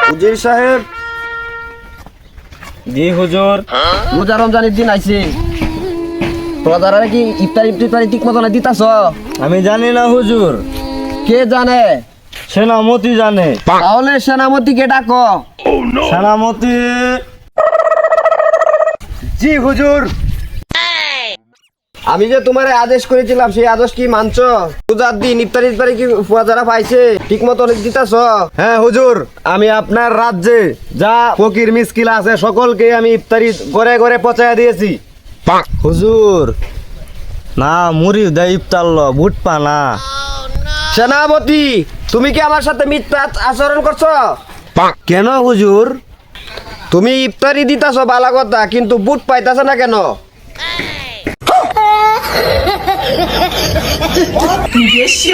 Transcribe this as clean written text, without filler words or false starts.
হুজুর সাহেব। জি হুজুর। রোজা রমজানের দিন আইছে, রোজারা কি ইফতারি ঠিক মতো দিতাছ? আমি জানি না হুজুর, কে জানে? সেনামতি জানে। তাহলে সেনাপতিকে ডাকো। সেনামতি। জি হুজুর। আমি যে তোমারে আদেশ করেছিলাম সেই আদেশ কি মানছো? রোজার দিন ইফতারি কি যারা পাইছে ঠিক মতো দিতাছ? হ্যাঁ হুজুর, আমি আপনার রাজ্যে যা ফকির মিসকিল আছে সকলকে আমি ইফতারি ঘরে ঘরে পৌঁছায় দিয়েছি। হুজুর না, মুড়ি দেয় ইফতার ল বুট পানা। সেনাপতি, তুমি কি আমার সাথে মিথ্যা আচরণ করছো? কেন হুজুর? তুমি ইফতারি দিতাছ বালা কথা, কিন্তু বুট পাইতাছ না কেন?你别笑。